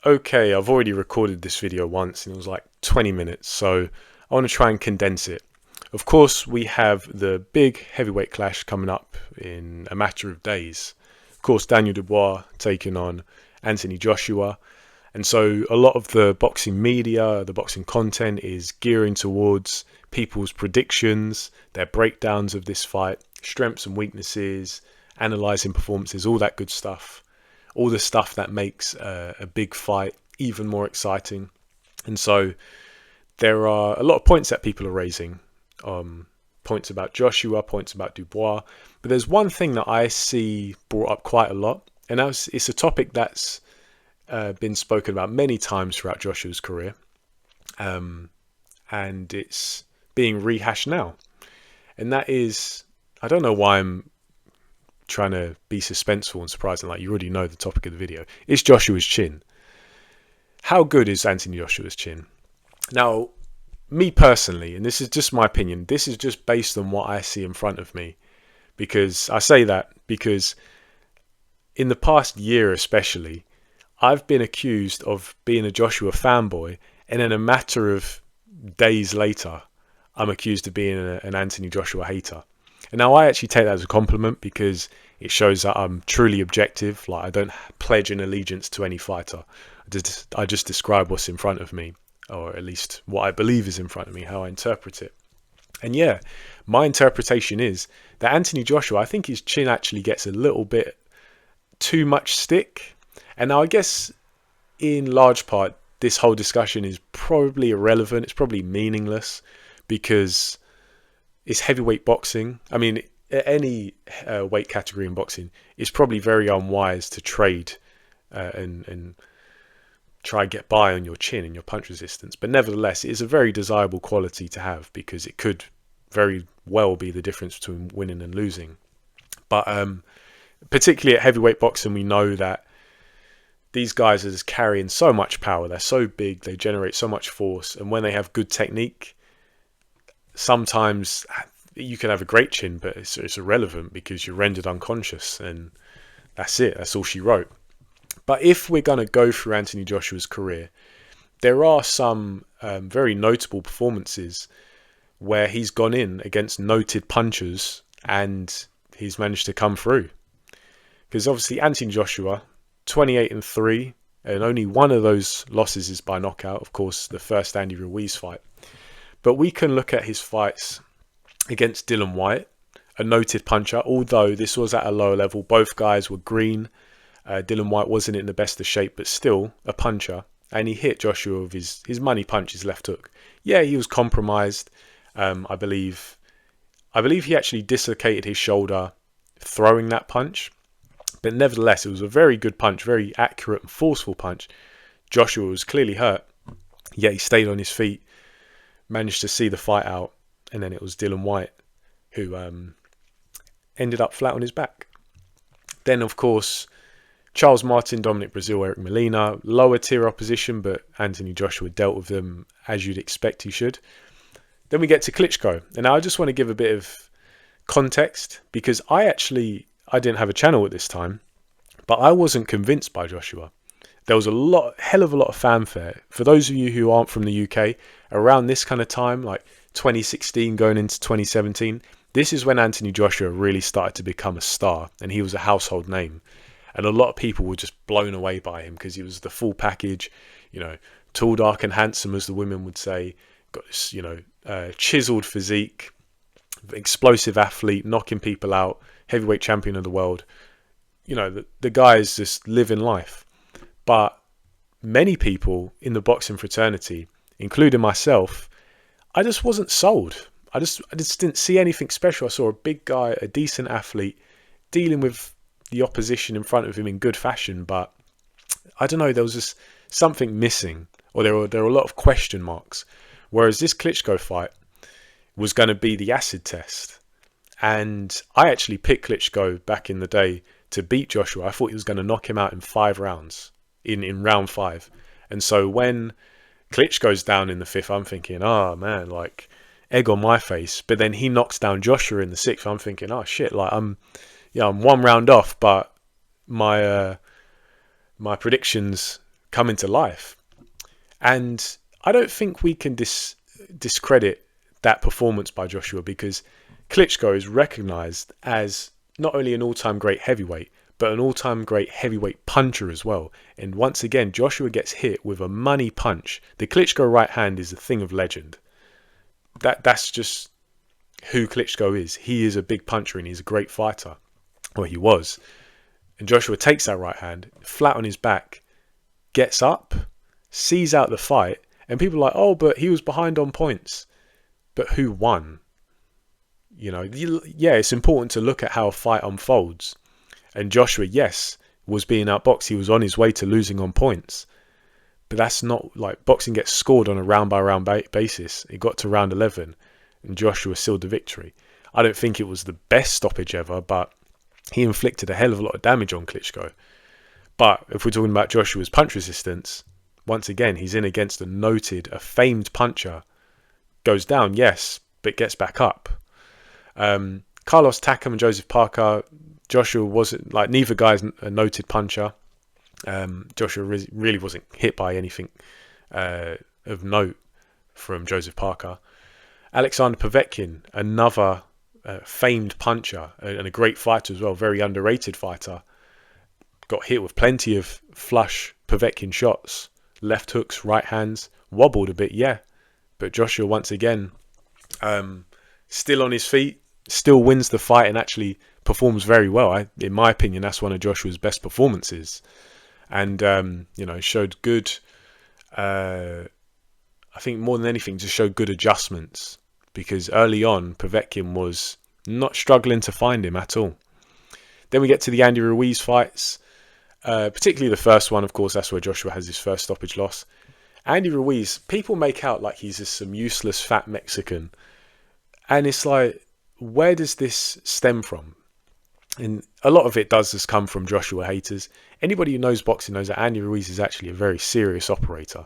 Okay, I've already recorded this video once and it was like 20 minutes, so I want to try and condense it. Of course, we have the big heavyweight clash coming up in a matter of days. Of course, Daniel Dubois taking on Anthony Joshua. And so a lot of the boxing media, the boxing content is gearing towards people's predictions, their breakdowns of this fight, strengths and weaknesses, analysing performances, all that good stuff. All the stuff that makes a big fight even more exciting. And so there are a lot of points that people are raising. Points about Joshua, points about Dubois. But there's one thing that I see brought up quite a lot. And it's a topic that's been spoken about many times throughout Joshua's career. And it's being rehashed now. And that is, I don't know why I'm trying to be suspenseful and surprising, like you already know the topic of the video. It's Joshua's chin. How good is Anthony Joshua's chin? Now, me personally, and this is just my opinion, this is just based on what I see in front of me. Because I say that because in the past year especially, I've been accused of being a Joshua fanboy, and in a matter of days later, I'm accused of being an Anthony Joshua hater. And now I actually take that as a compliment because it shows that I'm truly objective. Like, I don't pledge an allegiance to any fighter. I just describe what's in front of me, or at least what I believe is in front of me, how I interpret it. And yeah, my interpretation is that Anthony Joshua, I think his chin actually gets a little bit too much stick. And now I guess in large part, this whole discussion is probably irrelevant. It's probably meaningless because it's heavyweight boxing. I mean, any weight category in boxing, it's probably very unwise to trade and try and get by on your chin and your punch resistance. But nevertheless, it is a very desirable quality to have because it could very well be the difference between winning and losing. But particularly at heavyweight boxing, we know that these guys are just carrying so much power. They're so big, they generate so much force. And when they have good technique, sometimes you can have a great chin, but it's irrelevant because you're rendered unconscious, and that's it. That's all she wrote. But if we're going to go through Anthony Joshua's career, there are some very notable performances where he's gone in against noted punchers and he's managed to come through. Because obviously Anthony Joshua, 28-3, and only one of those losses is by knockout. Of course, the first Andy Ruiz fight. But we can look at his fights against Dillian Whyte, a noted puncher, although this was at a lower level. Both guys were green. Dillian Whyte wasn't in the best of shape, but still a puncher. And he hit Joshua with his money punch, his left hook. Yeah, he was compromised. I believe he actually dislocated his shoulder throwing that punch. But nevertheless, it was a very good punch, very accurate and forceful punch. Joshua was clearly hurt, yet he stayed on his feet, managed to see the fight out, and then it was Dillian Whyte who ended up flat on his back. Then, of course, Charles Martin, Dominic Brazil, Eric Molina, lower tier opposition, but Anthony Joshua dealt with them as you'd expect he should. Then we get to Klitschko, and now I just want to give a bit of context because I didn't have a channel at this time, but I wasn't convinced by Joshua. There was hell of a lot of fanfare. For those of you who aren't from the UK, around this kind of time, like 2016 going into 2017, this is when Anthony Joshua really started to become a star, and he was a household name. And a lot of people were just blown away by him because he was the full package, tall, dark and handsome, as the women would say, got this, chiseled physique, explosive athlete, knocking people out, heavyweight champion of the world. The guy is just living life. But many people in the boxing fraternity, including myself, I just wasn't sold. I just didn't see anything special. I saw a big guy, a decent athlete, dealing with the opposition in front of him in good fashion. But I don't know, there was just something missing, or there were a lot of question marks. Whereas this Klitschko fight was going to be the acid test. And I actually picked Klitschko back in the day to beat Joshua. I thought he was going to knock him out in 5 rounds. In round 5. And so when Klitschko's down in the 5th, I'm thinking, oh man, like egg on my face. But then he knocks down Joshua in the 6th. I'm thinking, oh shit, like I'm 1 round off, but my predictions come into life. And I don't think we can discredit that performance by Joshua, because Klitschko is recognised as not only an all-time great heavyweight, but an all-time great heavyweight puncher as well. And once again, Joshua gets hit with a money punch. The Klitschko right hand is a thing of legend. That's just who Klitschko is. He is a big puncher and he's a great fighter. Well, he was. And Joshua takes that right hand, flat on his back, gets up, sees out the fight, and people are like, oh, but he was behind on points. But who won? You know, yeah, it's important to look at how a fight unfolds. And Joshua, yes, was being outboxed. He was on his way to losing on points. But that's not like boxing gets scored on a round by round basis. It got to round 11 and Joshua sealed the victory. I don't think it was the best stoppage ever, but he inflicted a hell of a lot of damage on Klitschko. But if we're talking about Joshua's punch resistance, once again, he's in against a famed puncher. Goes down, yes, but gets back up. Carlos Takam and Joseph Parker, Joshua wasn't, like, neither guy's a noted puncher. Joshua really wasn't hit by anything of note from Joseph Parker. Alexander Povetkin, another famed puncher and a great fighter as well, very underrated fighter, got hit with plenty of flush Povetkin shots, left hooks, right hands, wobbled a bit, yeah, but Joshua once again still on his feet, still wins the fight and actually performs very well. In my opinion, that's one of Joshua's best performances. And, showed good, I think more than anything, just showed good adjustments. Because early on, Povetkin was not struggling to find him at all. Then we get to the Andy Ruiz fights. Particularly the first one, of course, that's where Joshua has his first stoppage loss. Andy Ruiz, people make out like he's just some useless fat Mexican. And it's like, where does this stem from? And a lot of it does just come from Joshua haters. Anybody who knows boxing knows that Andy Ruiz is actually a very serious operator.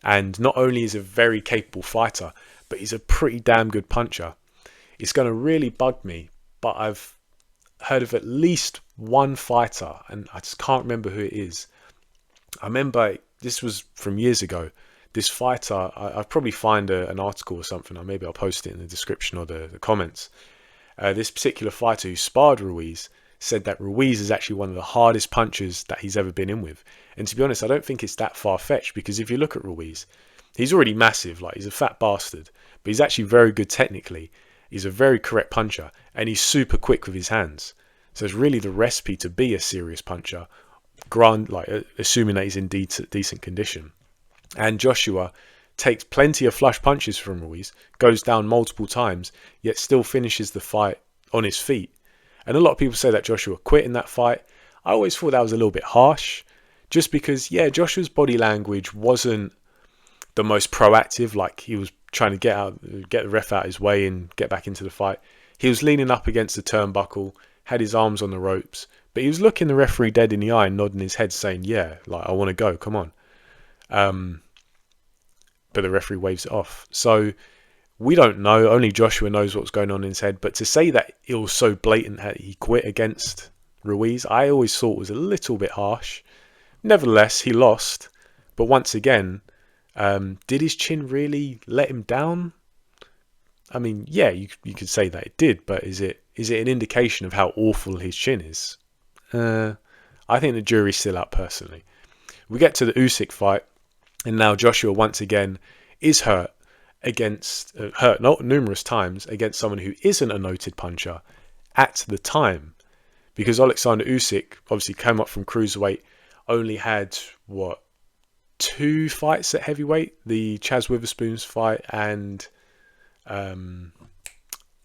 And not only is he a very capable fighter, but he's a pretty damn good puncher. It's going to really bug me, but I've heard of at least one fighter, and I just can't remember who it is. I remember, this was from years ago, this fighter, I'll probably find an article or something, or maybe I'll post it in the description or the comments. This particular fighter who sparred Ruiz said that Ruiz is actually one of the hardest punchers that he's ever been in with. And to be honest, I don't think it's that far-fetched, because if you look at Ruiz, he's already massive, like he's a fat bastard, but he's actually very good technically. He's a very correct puncher, and he's super quick with his hands. So it's really the recipe to be a serious puncher, assuming that he's in decent condition. And Joshua takes plenty of flush punches from Ruiz, goes down multiple times, yet still finishes the fight on his feet. And a lot of people say that Joshua quit in that fight. I always thought that was a little bit harsh, just because, yeah, Joshua's body language wasn't the most proactive, like he was trying to get the ref out of his way and get back into the fight. He was leaning up against the turnbuckle, had his arms on the ropes, but he was looking the referee dead in the eye and nodding his head saying, yeah, like, I want to go, come on. But the referee waves it off. So we don't know. Only Joshua knows what's going on in his head. But to say that it was so blatant that he quit against Ruiz, I always thought was a little bit harsh. Nevertheless, he lost. But once again, did his chin really let him down? I mean, yeah, you could say that it did. But is it an indication of how awful his chin is? I think the jury's still out, personally. We get to the Usyk fight. And now Joshua once again is hurt numerous times against someone who isn't a noted puncher at the time. Because Alexander Usyk obviously came up from cruiserweight, only had, 2 fights at heavyweight? The Chaz Witherspoon's fight and the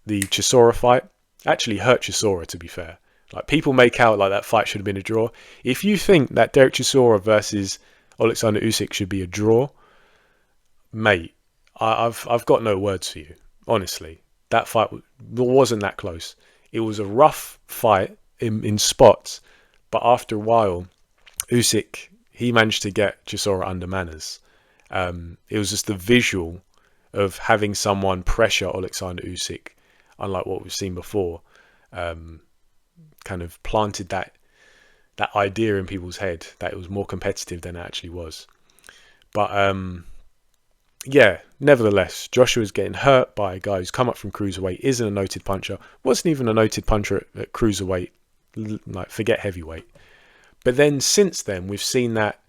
Chisora fight. Actually hurt Chisora, to be fair. Like, people make out like that fight should have been a draw. If you think that Derek Chisora versus Alexander Usyk should be a draw, mate, I've got no words for you, honestly. That fight wasn't that close. It was a rough fight in spots, but after a while, Usyk, he managed to get Chisora under manners. It was just the visual of having someone pressure Alexander Usyk, unlike what we've seen before, kind of planted that that idea in people's head that it was more competitive than it actually was. But yeah, nevertheless, Joshua's getting hurt by a guy who's come up from cruiserweight, isn't a noted puncher, wasn't even a noted puncher at cruiserweight, like forget heavyweight. But then since then, we've seen that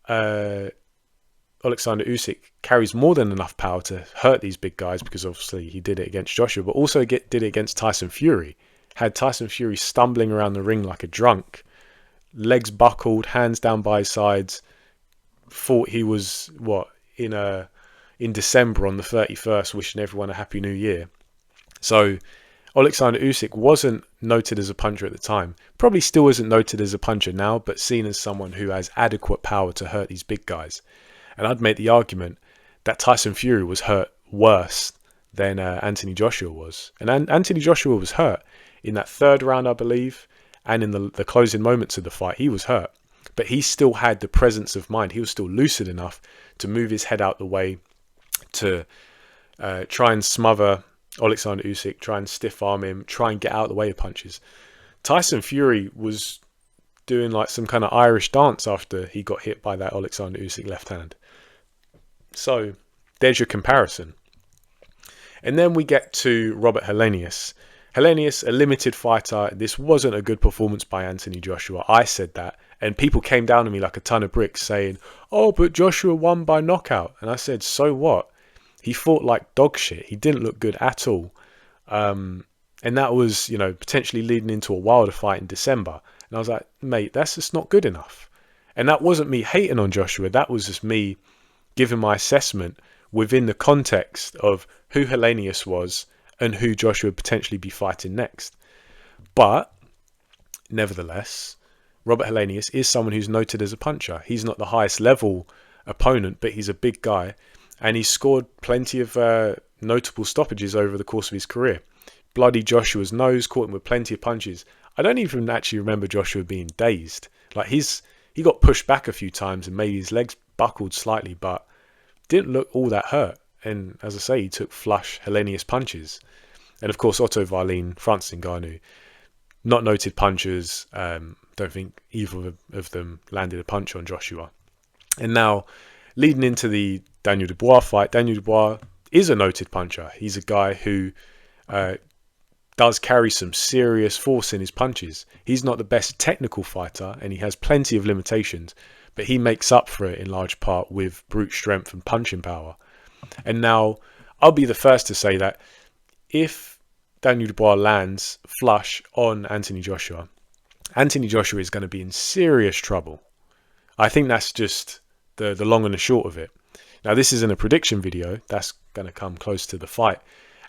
Alexander Usyk carries more than enough power to hurt these big guys, because obviously he did it against Joshua, but also did it against Tyson Fury. Had Tyson Fury stumbling around the ring like a drunk, legs buckled, hands down by his sides, thought he was in December on the 31st wishing everyone a happy new year. So Alexander Usyk wasn't noted as a puncher at the time, probably still isn't noted as a puncher now, but seen as someone who has adequate power to hurt these big guys. And I'd make the argument that Tyson Fury was hurt worse than Anthony Joshua was. And Anthony Joshua was hurt in that third round, I believe, and in the closing moments of the fight, he was hurt. But he still had the presence of mind. He was still lucid enough to move his head out the way, to try and smother Alexander Usyk, try and stiff arm him, try and get out of the way of punches. Tyson Fury was doing like some kind of Irish dance after he got hit by that Alexander Usyk left hand. So there's your comparison. And then we get to Robert Helenius. Helenius, a limited fighter. This wasn't a good performance by Anthony Joshua. I said that. And people came down on me like a ton of bricks saying, oh, but Joshua won by knockout. And I said, so what? He fought like dog shit. He didn't look good at all. And that was, potentially leading into a Wilder fight in December. And I was like, mate, that's just not good enough. And that wasn't me hating on Joshua. That was just me giving my assessment within the context of who Helenius was and who Joshua would potentially be fighting next. But nevertheless, Robert Helenius is someone who's noted as a puncher. He's not the highest level opponent, but he's a big guy. And he's scored plenty of notable stoppages over the course of his career. Bloody Joshua's nose, caught him with plenty of punches. I don't even actually remember Joshua being dazed. Like he got pushed back a few times and maybe his legs buckled slightly, but didn't look all that hurt. And as I say, he took flush Helenius punches. And of course, Otto Wallin, Francis Ngannou, not noted punchers. Don't think either of them landed a punch on Joshua. And now, leading into the Daniel Dubois fight, Daniel Dubois is a noted puncher. He's a guy who does carry some serious force in his punches. He's not the best technical fighter, and he has plenty of limitations, but he makes up for it in large part with brute strength and punching power. And now, I'll be the first to say that if Daniel Dubois lands flush on Anthony Joshua is going to be in serious trouble. I think that's just the long and the short of it. Now, this isn't a prediction video. That's going to come close to the fight.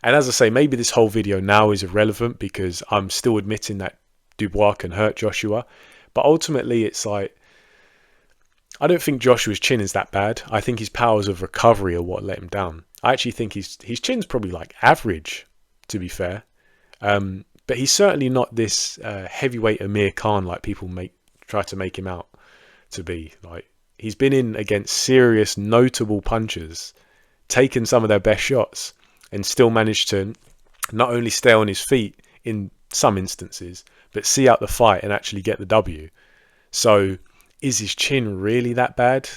And as I say, maybe this whole video now is irrelevant because I'm still admitting that Dubois can hurt Joshua. But ultimately, it's like, I don't think Joshua's chin is that bad. I think his powers of recovery are what let him down. I actually think his chin's probably like average, to be fair. But he's certainly not this heavyweight Amir Khan like people try to make him out to be. Like, he's been in against serious, notable punchers, taken some of their best shots, and still managed to not only stay on his feet in some instances, but see out the fight and actually get the W. So, is his chin really that bad?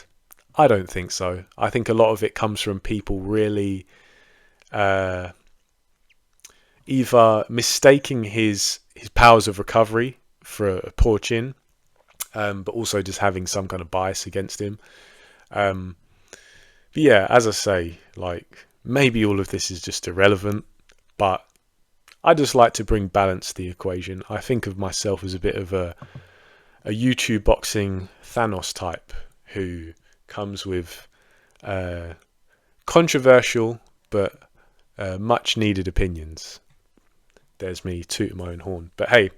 I don't think so. I think a lot of it comes from people really either mistaking his powers of recovery for a poor chin, but also just having some kind of bias against him. But yeah, as I say, like, maybe all of this is just irrelevant, but I just like to bring balance to the equation. I think of myself as a bit of a YouTube boxing Thanos type who comes with controversial but much needed opinions. There's me tooting my own horn. But hey,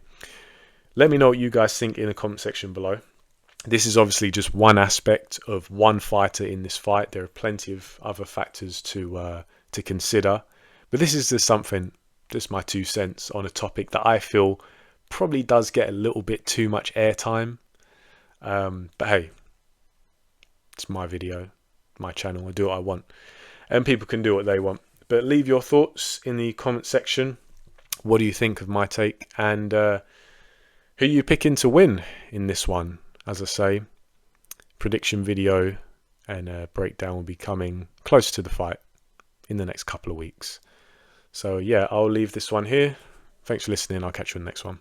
let me know what you guys think in the comment section below. This is obviously just one aspect of one fighter in this fight. There are plenty of other factors to consider. But this is just my 2 cents on a topic that I feel probably does get a little bit too much airtime. But hey, it's my video, my channel. I do what I want. And people can do what they want. But leave your thoughts in the comment section. What do you think of my take? And Who are you picking to win in this one? As I say, prediction video and a breakdown will be coming close to the fight in the next couple of weeks. So yeah, I'll leave this one here. Thanks for listening. I'll catch you in the next one.